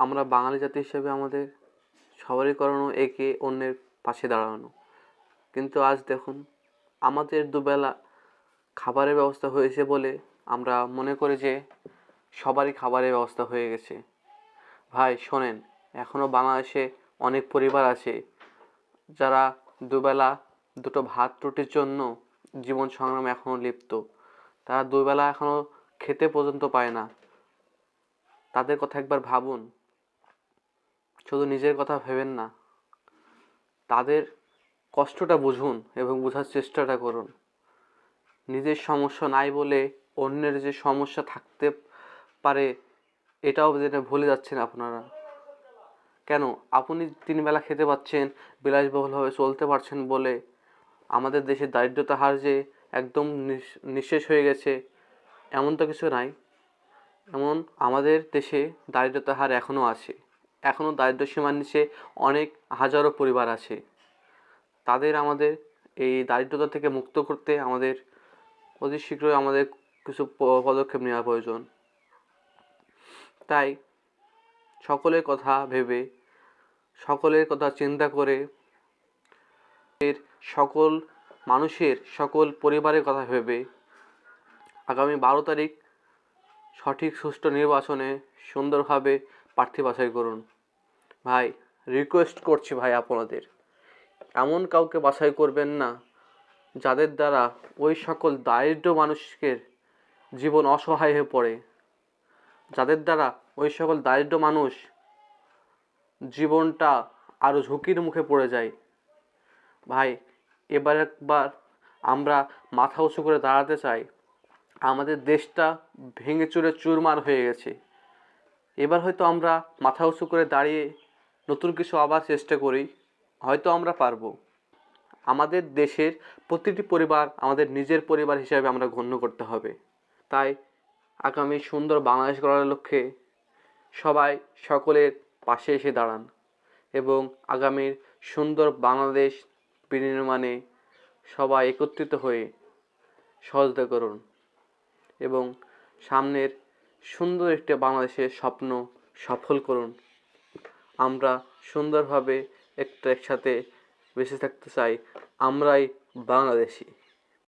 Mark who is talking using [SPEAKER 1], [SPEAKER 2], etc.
[SPEAKER 1] আমরা বাঙালি জাতি হিসেবে আমাদের সবারই করানো একে অন্যের পাশে দাঁড়ানো। কিন্তু আজ দেখুন, আমাদের দুবেলা খাবারের ব্যবস্থা হয়েছে বলে আমরা মনে করি যে সবারই খাবারের ব্যবস্থা হয়ে গেছে। ভাই শোনেন, এখনও বাংলাদেশে অনেক পরিবার আছে যারা দুবেলা দুটো ভাত রুটির জন্য জীবন সংগ্রামে এখনও লিপ্ত। তারা দুবেলা এখনও খেতে পর্যন্ত পায় না। তাদের কথা একবার ভাবুন, শুধু নিজের কথা ভেবেন না, তাদের কষ্টটা বুঝুন এবং বোঝার চেষ্টাটা করুন। নিজের সমস্যা নাই বলে অন্যের যে সমস্যা থাকতে পারে এটাও যেটা ভুলে যাচ্ছেন আপনারা। কেন আপনি 3 বেলা খেতে পাচ্ছেন, বিলাসবহুলভাবে চলতে পারছেন বলে আমাদের দেশের দারিদ্রতার হার যে একদম নিঃশেষ হয়ে গেছে এমন তো কিছু নাই। এমন আমাদের দেশে দারিদ্রতার হার এখনও আছে, এখনও দারিদ্র সীমার নিচে অনেক হাজারো পরিবার আছে। তাদের আমাদের এই দারিদ্রতা থেকে মুক্ত করতে আমাদের অতি শীঘ্রই আমাদের কিছু পদক্ষেপ নেওয়া প্রয়োজন। তাই সকলের কথা ভেবে, সকলের কথা চিন্তা করে, সকল মানুষের, সকল পরিবারের কথা ভেবে আগামী 12 তারিখ সঠিক সুষ্ঠু নির্বাচনে সুন্দরভাবে প্রার্থী বাছাই করুন। ভাই রিকোয়েস্ট করছি ভাই, আপনাদের এমন কাউকে বাছাই করবেন না যাদের দ্বারা ওই সকল দারিদ্র মানুষকে জীবন অসহায় হয়ে পড়ে, যাদের দ্বারা ওই সকল দারিদ্র মানুষ জীবনটা আরও ঝুঁকির মুখে পড়ে যায়। ভাই এবার একবার আমরা মাথা উঁচু করে দাঁড়াতে চাই। আমাদের দেশটা ভেঙে চুরে চুরমার হয়ে গেছে। এবার হয়তো আমরা মাথা উঁচু করে দাঁড়িয়ে নতুন কিছু আবার চেষ্টা করি, হয়তো আমরা পারবো। আমাদের দেশের প্রতিটি পরিবার আমাদের নিজের পরিবার হিসাবে আমরা গণ্য করতে হবে। তাই আগামী সুন্দর বাংলাদেশ গড়ার লক্ষ্যে সবাই সকলের পাশে এসে দাঁড়ান এবং আগামীর সুন্দর বাংলাদেশ বিনির্মাণে সবাই একত্রিত হয়ে সহযোগিতা করুন এবং সামনের সুন্দর একটি বাংলাদেশের স্বপ্ন সফল করুন। আমরা সুন্দরভাবে একসাথে বেঁচে থাকতে চাই। আমরাই বাংলাদেশি।